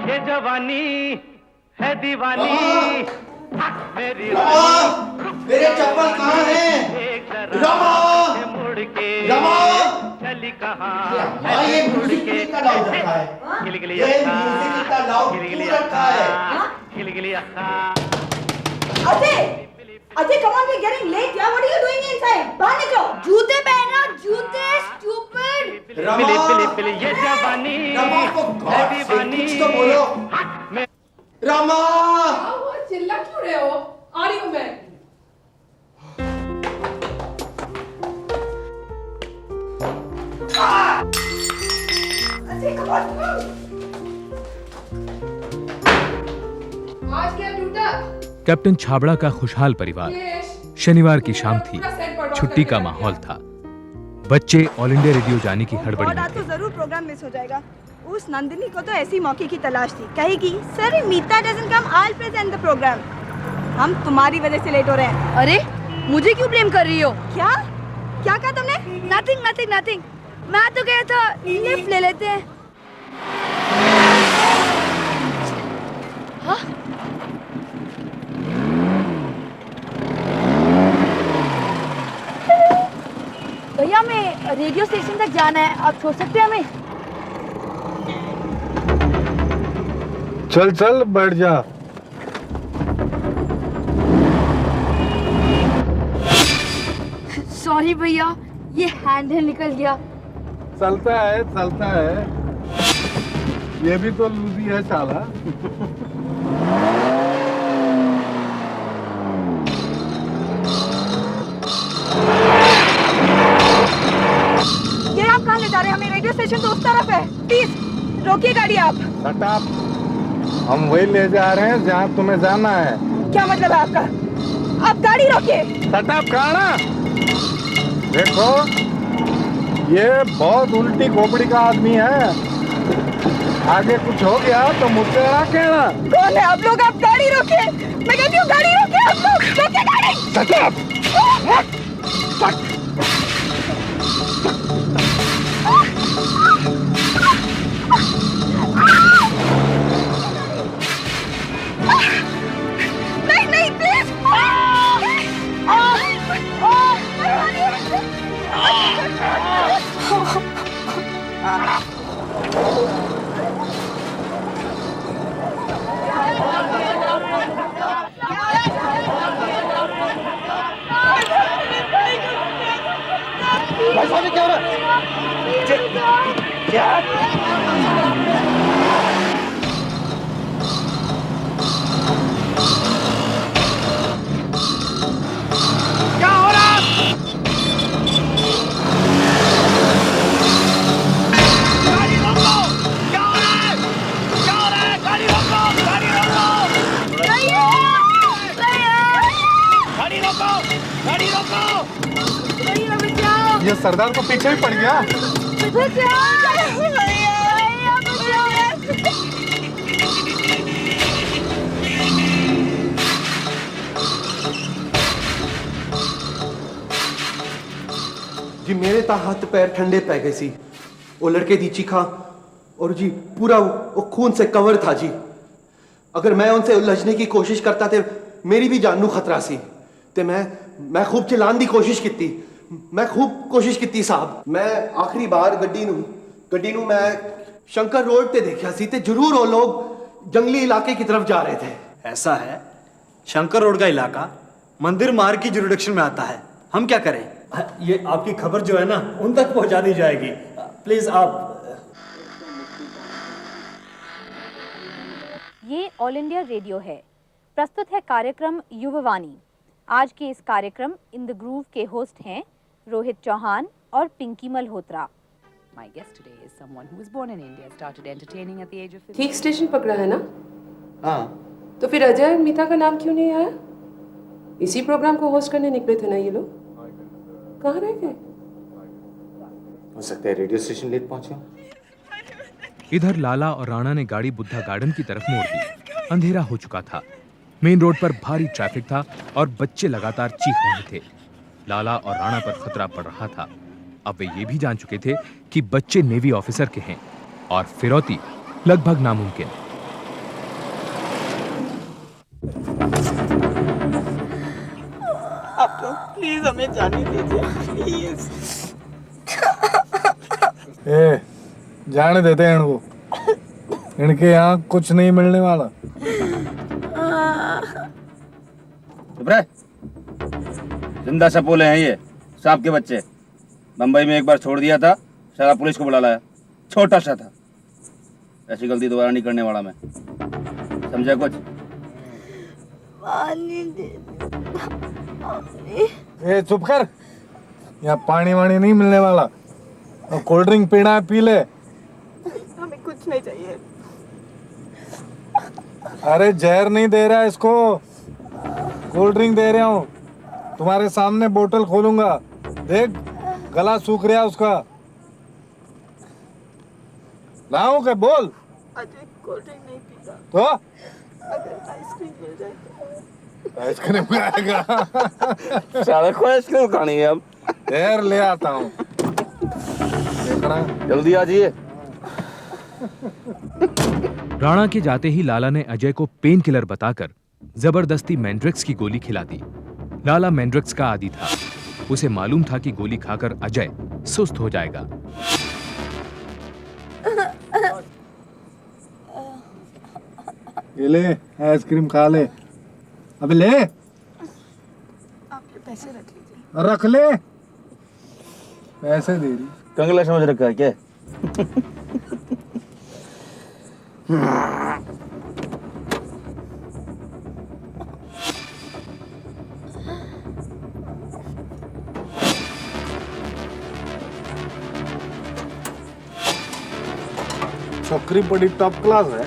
ये जवानी है दीवानी मेरी मेरे चप्पल कहाँ हैं? रमा! मुड़ के चली कहाँ ये म्यूजिक कितना लाउड रखा है? ये म्यूजिक कितना लाउड क्यों रखा है? गिली Ajay, come on, we're getting late. Yeah, what are you doing inside? बाहर निकलो. जूते पहनो, जूते, stupid. रमा! ये जवानी रमा को गॉड से कुछ तो बोलो. रमा! चिल्ला क्यों रहे हो? आ रही हूँ मैं. Ajay, come on. आज क्या टूटा? कैप्टन छाबड़ा का खुशहाल परिवार. शनिवार की शाम थी. छुट्टी का माहौल था. बच्चे ऑल इंडिया रेडियो जाने की हड़बड़ी में तो जरूर प्रोग्राम मिस हो जाएगा. उस नंदिनी को तो ऐसी मौके की तलाश थी. कहेगी, sir Meeta doesn't come, I will present the programme. हम तुम्हारी वजह से लेट हो रहे हैं. अरे मुझे क्यों ब्लेम कर रही हो? क्या क्या कहा तुमने? Nothing nothing nothing. मैं तो कह था लिफ्ट ले लेते हैं. हाँ? भैया हमें रेडियो स्टेशन तक जाना है. आप छोड़ सकते हैं हमें? चल चल बैठ जा. सॉरी भैया, ये हैंडल निकल गया. चलता है. ये भी तो लूजी है साला. ये आप कहाँ ले जा रहे हैं? हमें रेडियो स्टेशन तो उस तरफ है. प्लीज रोकिए गाड़ी आप. सटाप. हम वही ले जा रहे हैं जहाँ तुम्हें जाना है. क्या मतलब है आपका? आप गाड़ी रोकिए. सटाप खाना. देखो ये बहुत उल्टी खोपड़ी का आदमी है. आगे कुछ हो गया तो मुझसे ना कहना. कौन है आप लोग? आप गाड़ी रोकिए. मैं कहती हूँ गाड़ी रोकिए. आप लोग रोकिए गाड़ी. सटाप. नहीं प्लीज. क्या हो रहा है? क्या? ये सरदार को पीछे भी पड़ गया. जी मेरे ता हाथ पैर ठंडे पै गए सी. वो लड़के दी चीखा और जी पूरा वो खून से कवर था जी. अगर मैं उनसे उलझने की कोशिश करता तो मेरी भी जान नू खतरा सी. ते मैं खूब चिल्लाने की कोशिश की. मैं खूब कोशिश की साहब. मैं आखिरी बार गड्डी नू मैं शंकर रोड ते देखा सी ते जरूर वो लोग जंगली इलाके की तरफ जा रहे थे. ऐसा है? शंकर रोड का इलाका मंदिर मार्ग की जुरिडिक्शन में आता है. हम क्या करें? ये आपकी खबर जो है ना उन तक पहुंचा दी जाएगी. प्लीज आप. ये ऑल इंडिया रेडियो है. प्रस्तुत है कार्यक्रम युववाणी. आज के इस कार्यक्रम इन द ग्रूव के होस्ट हैं रोहित चौहान और Pinky Malhotra. My guest today is someone who was born in India, started entertaining at the age of 15. ठीक स्टेशन पकड़ा है ना? हाँ. तो फिर अजय और मीता का नाम क्यों नहीं आया? इसी प्रोग्राम को होस्ट करने निकले थे ना ये लोग. कहाँ रह गए? हो सकता है रेडियो स्टेशन लेट पहुंचे. इधर लाला और राणा ने गाड़ी बुद्धा गार्डन की तरफ मोड़ दी. अंधेरा हो चुका था. मेन रोड पर भारी ट्रैफिक था और बच्चे लगातार चीख रहे थे. लाला और राणा पर खतरा पड़ रहा था. अब वे ये भी जान चुके थे कि बच्चे नेवी ऑफिसर के हैं और फिरौती लगभग नामुमकिन. हमें जाने दीजिए प्लीज। ए, जाने देते हैं इनको। इनके यहाँ कुछ नहीं मिलने वाला। जिंदा सपोले हैं ये, सांप के बच्चे। बंबई में एक बार छोड़ दिया था, सारा पुलिस को बुला लाया। छोटा सा था, ऐसी गलती दोबारा नहीं करने वाला मैं। समझा कुछ? पानी दे। ए चुप कर, यहाँ पानी वानी नहीं मिलने वाला। और कोल्ड ड्रिंक पीना है पी ले। हमें कुछ नहीं चाहिए। अरे जहर नहीं दे रहा इसको, कोल्ड ड्रिंक दे रहा हूँ। तुम्हारे सामने बोतल खोलूंगा, देख गला सूख रहा उसका। लाऊं क्या? बोल। अजय कोल्ड ड्रिंक नहीं पीता। तो अगर आइसक्रीम मिल जाए तो। आइसक्रीम खाएगा? साले को आइसक्रीम खानी है अब। देर ले आता हूँ, जल्दी आ जाइए। राणा के जाते ही लाला ने अजय को पेन किलर बताकर जबरदस्ती मैंड्रिक्स की गोली खिला दी। लाला मैंड्रिक्स का आदी था, उसे मालूम था कि गोली खाकर अजय सुस्त हो जाएगा। ये ले आइसक्रीम खा ले। अबे ले। आप ये पैसे रख लीजिए। रख ले, पैसे दे रही। कंगला समझ रखा है क्या? छोकरी बड़ी टॉप क्लास है।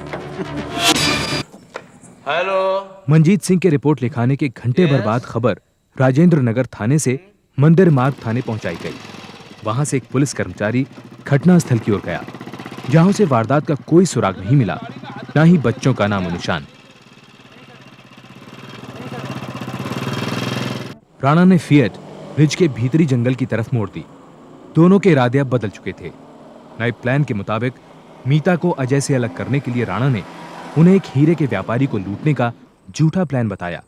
हेलो। मंजीत सिंह के रिपोर्ट लिखाने के घंटे भर बाद खबर राजेंद्र नगर थाने से मंदिर मार्ग थाने पहुंचाई गई। वहां से एक पुलिस कर्मचारी घटनास्थल की ओर गया, जहां से वारदात का कोई सुराग नहीं मिला, न ही बच्चों का नामो निशान। राणा ने फिएट रिज के भीतरी जंगल की तरफ मोड़ दी। दोनों के इरादे अब बदल चुके थे। नए प्लान के मुताबिक मीता को अजय से अलग करने के लिए राणा ने उन्हें एक हीरे के व्यापारी को लूटने का झूठा प्लान बताया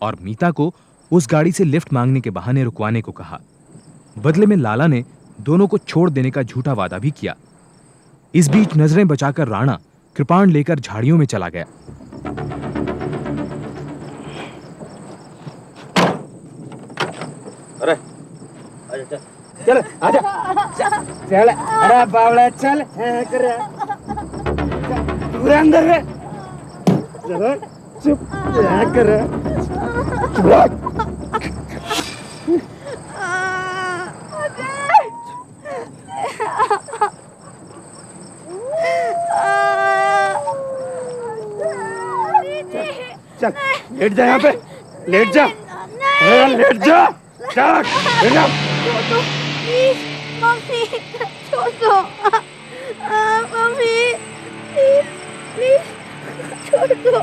और मीता को उस गाड़ी से लिफ्ट मांगने के बहाने रुकवाने को कहा। बदले में लाला ने दोनों को छोड़ देने का झूठा वादा भी किया। इस बीच नजरें बचाकर राणा कृपाण लेकर झाड़ियों में चला गया। अरे चल आजा, चल। अरे बावड़ा चल, कर पूरे अंदर है। चलो चुप कर। चल लेट जा, यहाँ पे लेट जा। लेट जा, चल लेट जा। प्लीज मम्मी छोड़ दो। मम्मी प्लीज प्लीज छोड़ दो।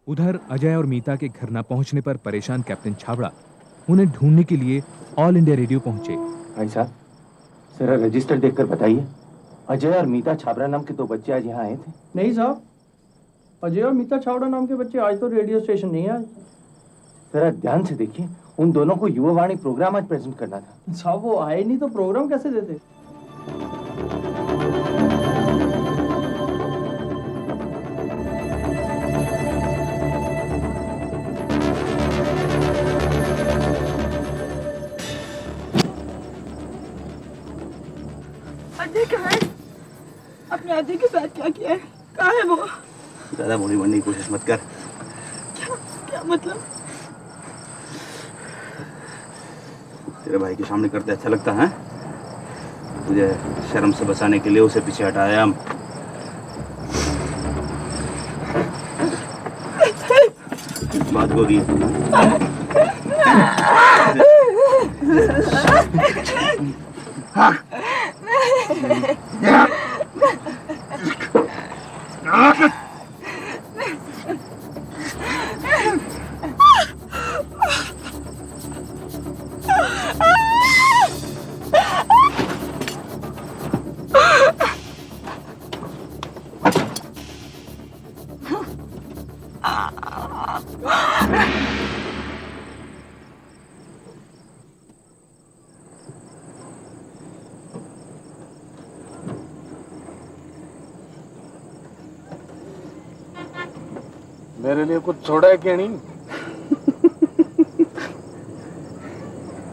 उधर अजय और मीता के घर न पहुंचने पर परेशान कैप्टन छाबड़ा उन्हें ढूंढने के लिए ऑल इंडिया रेडियो पहुंचे। भाई साहब, जरा रजिस्टर देखकर बताइए, अजय और मीता छाबड़ा नाम के दो बच्चे आज यहाँ आए थे? नहीं साहब, अजय और मीता छाबड़ा नाम के बच्चे आज तो रेडियो स्टेशन नहीं आए। जरा ध्यान से देखिए, उन दोनों को युवावाणी प्रोग्राम आज प्रेजेंट करना था। साहब वो आए नहीं तो प्रोग्राम कैसे देते? अजय कहाँ है? अपने अजय के साथ क्या किया है? कहाँ है वो? ज्यादा भोली बनने की कोशिश मत कर। क्या मतलब? तेरे भाई के सामने करते अच्छा लगता है? तुझे शर्म से बचाने के लिए उसे पीछे हटाया हम। बात को दी। मेरे लिए कुछ छोड़ा है क्या नहीं?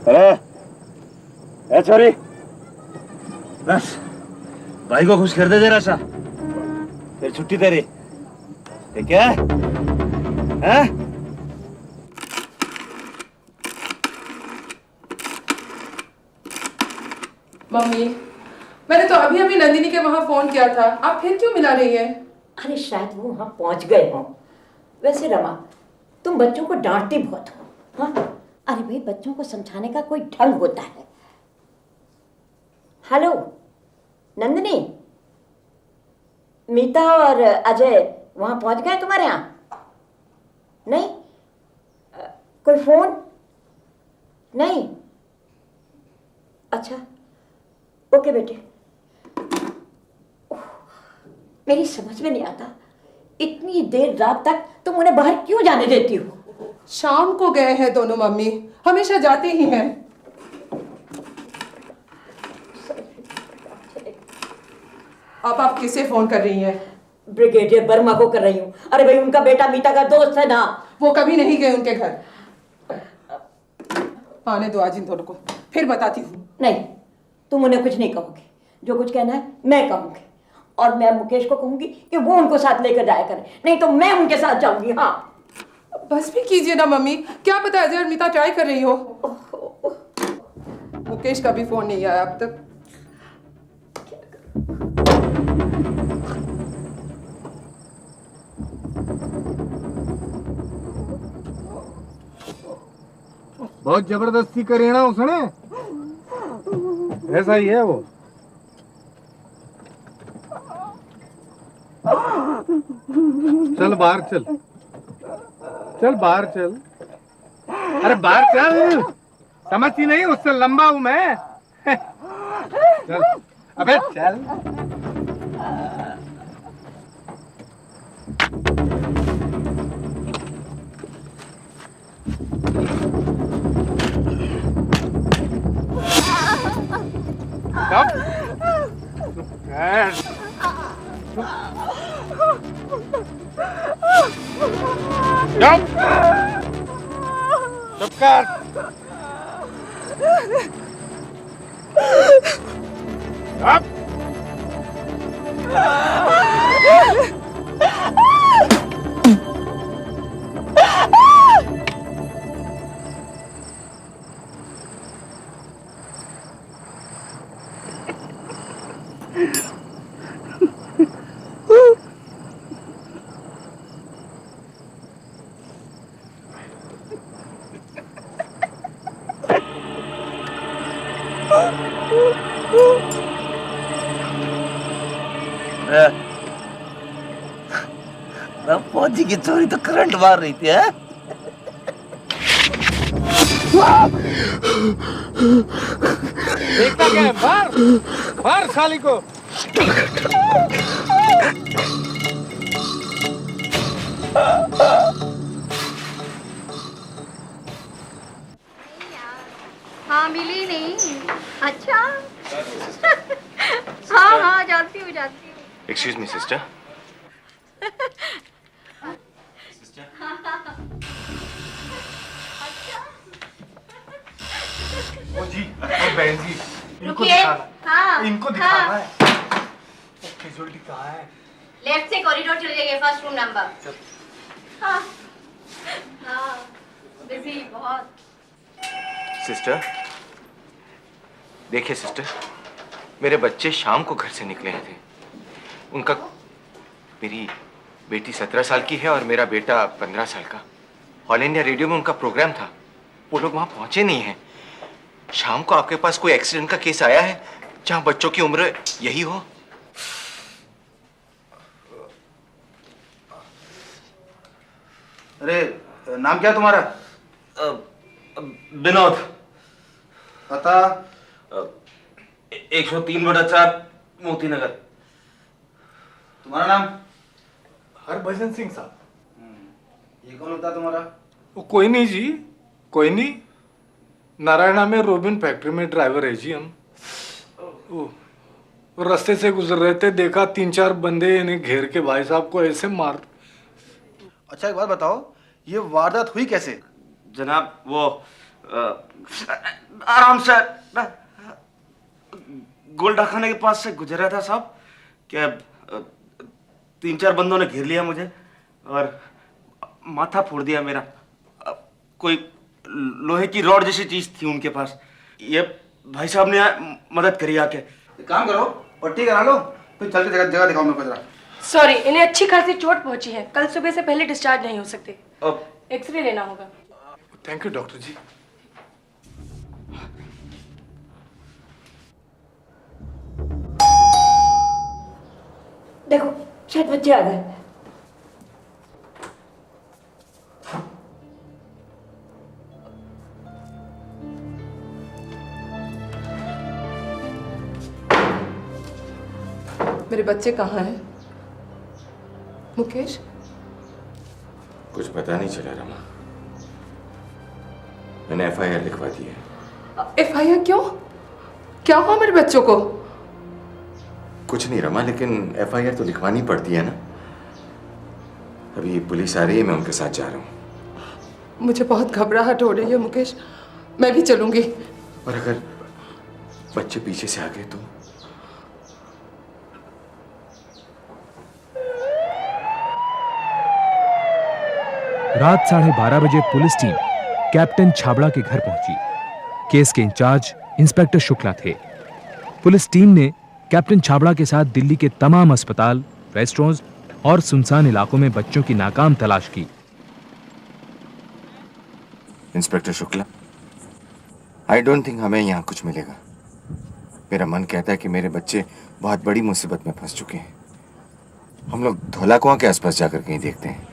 अरे छोरी, बस भाई को खुश कर दे जरा सा, फिर छुट्टी तेरी। ठीक है? हैं? मम्मी, मैंने तो अभी अभी नंदिनी के वहाँ फोन किया था, आप फिर क्यों मिला रही हैं? अरे शायद वो वहाँ पहुँच गए हों। वैसे रमा, तुम बच्चों को डांटती बहुत हो। हाँ, अरे भाई बच्चों को समझाने का कोई ढंग होता है। हेलो नंदिनी, मीता और अजय वहाँ पहुँच गए तुम्हारे यहाँ? नहीं? कोई फोन नहीं? अच्छा, ओके बेटे। मेरी समझ में नहीं आता, इतनी देर रात तक तुम उन्हें बाहर क्यों जाने देती हो? शाम को गए हैं दोनों मम्मी, हमेशा जाते ही हैं। अब आप किसे फोन कर रही हैं? ब्रिगेडियर वर्मा को कर रही हूँ। अरे भाई उनका बेटा मीता का दोस्त है ना। वो कभी नहीं गए उनके घर। आने दो आज इन दोनों को, फिर बताती हूँ। नहीं, तुम उन्हें कुछ नहीं कहोगे। जो कुछ कहना है मैं कहूँगी, और मैं मुकेश को कहूंगी कि वो उनको साथ लेकर जाया करे, नहीं तो मैं उनके साथ जाऊंगी। हाँ बस भी कीजिए ना मम्मी, क्या पता अजय और मीता ट्राई कर रही हो। मुकेश का भी फोन नहीं आया अब तक। बहुत जबरदस्ती करी ना उसने, ऐसा ही है वो। चल बाहर चल, चल बाहर चल। अरे बाहर चल, समझती नहीं, उससे लंबा हूं मैं। चल अबे चल। चुप कर। फौजी की चोरी तो करंट मार रही थी। है देखता क्या है? मार मार साली को। हाँ मिली नहीं। अच्छा हाँ हाँ जाती हूँ। Excuse me sister. ओ जी, ओ बहन जी, इनको रुकिए। दिखाना। हाँ इनको दिखाना है। कैजुअलिटी कहाँ है? लेफ्ट से कॉरिडोर चले जाइए, फर्स्ट रूम नंबर। हाँ हाँ बिजी बहुत। सिस्टर देखिए सिस्टर, मेरे बच्चे शाम को घर से निकले थे। उनका, मेरी बेटी 17 साल की है और मेरा बेटा 15 साल का। ऑल इंडिया रेडियो में उनका प्रोग्राम था, वो लोग वहां पहुंचे नहीं हैं। शाम को आपके पास कोई एक्सीडेंट का केस आया है जहां बच्चों की उम्र यही हो? अरे नाम क्या तुम्हारा? विनोद। पता 103/4 मोती नगर। तुम्हारा नाम? हरभजन सिंह साहब। ये कौन होता तुम्हारा? वो कोई नहीं जी, कोई नहीं। नारायणा में रोबिन फैक्ट्री में ड्राइवर है जी हम। वो रास्ते से गुजर रहे थे, देखा 3-4 बंदे इन्हें घेर के भाई साहब को ऐसे मार। अच्छा एक बात बताओ, ये वारदात हुई कैसे? जनाब वो आराम से गोल्डा खाने के पास से गुजर रहा था साहब, क्या 3-4 बंदों ने घेर लिया मुझे और माथा फोड़ दिया मेरा। कोई लोहे की रॉड जैसी चीज थी उनके पास। ये भाई साहब ने मदद करी आके। एक काम करो, पट्टी करा लो, फिर चल के जगह दिखाओ मेरे को जरा। सॉरी, इन्हें अच्छी खासी चोट पहुंची है, कल सुबह से पहले डिस्चार्ज नहीं हो सकते। एक्सरे लेना होगा। थैंक यू डॉक्टर जी। देखो शायद बच्चे आ गए। मेरे बच्चे कहाँ हैं? मुकेश? कुछ पता नहीं चला रमा। मैंने FIR लिखवा दी है। FIR क्यों? क्या हुआ मेरे बच्चों को? कुछ नहीं रमा, लेकिन FIR तो लिखवानी पड़ती है ना। अभी पुलिस आ रही है, मैं उनके साथ जा रहा हूँ। मुझे बहुत घबराहट हो रही है मुकेश, मैं भी चलूंगी। और अगर बच्चे पीछे से आ गए तो? रात 12:30 बजे पुलिस टीम कैप्टन छाबड़ा के घर पहुंची। केस के इंचार्ज इंस्पेक्टर शुक्ला थे। पुलिस टीम ने कैप्टन छाबड़ा के साथ दिल्ली के तमाम अस्पताल, रेस्टोरेंट्स और सुनसान इलाकों में बच्चों की नाकाम तलाश की। Inspector Shukla, I don't think हमें यहाँ कुछ मिलेगा। मेरा मन कहता है कि मेरे बच्चे बहुत बड़ी मुसीबत में फंस चुके हैं। हम लोग धौला कुआं के आसपास जाकर कहीं देखते हैं।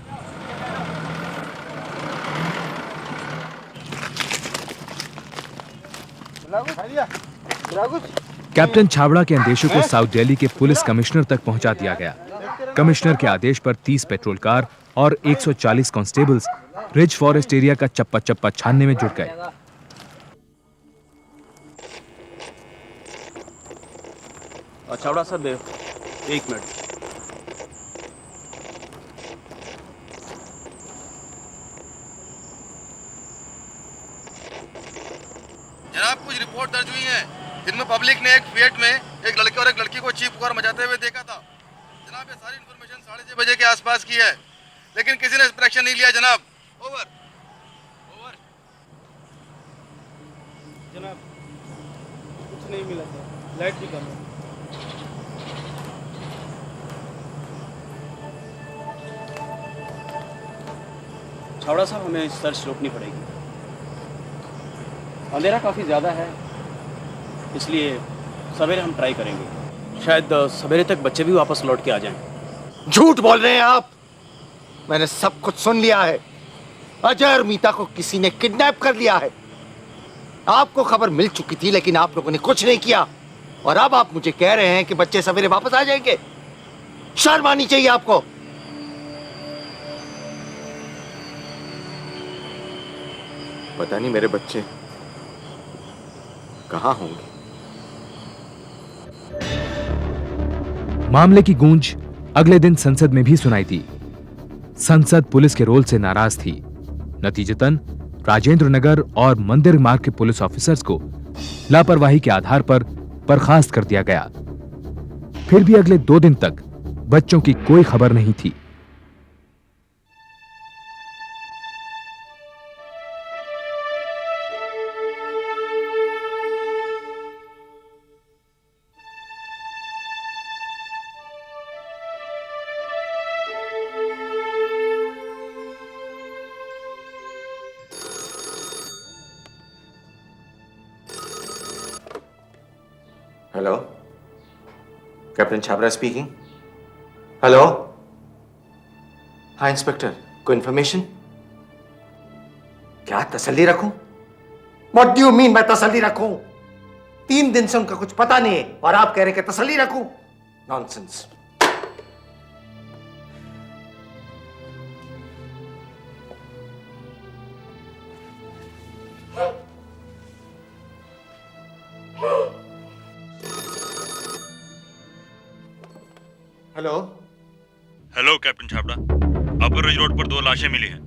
कैप्टन छाबड़ा के अंदेशों को साउथ दिल्ली के पुलिस कमिश्नर तक पहुंचा दिया गया। कमिश्नर के आदेश पर 30 पेट्रोल कार और 140 कांस्टेबल्स रिज फॉरेस्ट एरिया का चप्पा चप्पा छानने में जुट गए। Chhabra sir, 1 minute. जनाब कुछ रिपोर्ट दर्ज हुई है जिनमें पब्लिक ने एक फिएट में एक लड़के और एक लड़की को चीख पुकार मचाते हुए देखा था। जनाब ये सारी इन्फॉर्मेशन 6:30 बजे के आसपास की है, लेकिन किसी ने इस पर एक्शन नहीं लिया जनाब। ओवर। जनाब कुछ नहीं मिला सर, लाइट भी कम है। छाबड़ा साहब, हमें सर्च रोकनी पड़ेगी। अंधेरा काफ़ी ज़्यादा है, इसलिए सवेरे हम ट्राई करेंगे। शायद सवेरे तक बच्चे भी वापस लौट के आ जाएं। झूठ बोल रहे हैं आप। मैंने सब कुछ सुन लिया है। अजय और मीता को किसी ने किडनैप कर लिया है। आपको खबर मिल चुकी थी, लेकिन आप लोगों ने कुछ नहीं किया। और अब आप मुझे कह रहे हैं कि बच्चे सवेरे वापस आ जाएंगे। शर्म आनी चाहिए आपको। पता नहीं मेरे बच्चे कहां होंगे। मामले की गूंज अगले दिन संसद में भी सुनाई दी। संसद पुलिस के रोल से नाराज थी। नतीजतन राजेंद्र नगर और मंदिर मार्ग के पुलिस ऑफिसर्स को लापरवाही के आधार पर बर्खास्त कर दिया गया। फिर भी अगले 2 दिन तक बच्चों की कोई खबर नहीं थी। Hello, captain Chhabra speaking. Hello, हाँ इंस्पेक्टर, कोई इंफॉर्मेशन? क्या तसल्ली रखूं? What do you mean मैं तसल्ली रखूं? 3 दिन से उनका कुछ पता नहीं है और आप कह रहे कि तसल्ली रखूं? Nonsense. Hello hello captain Chhabra, Upper Ridge Road पर 2 लाशें मिली हैं।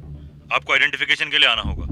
आपको आइडेंटिफिकेशन के लिए आना होगा।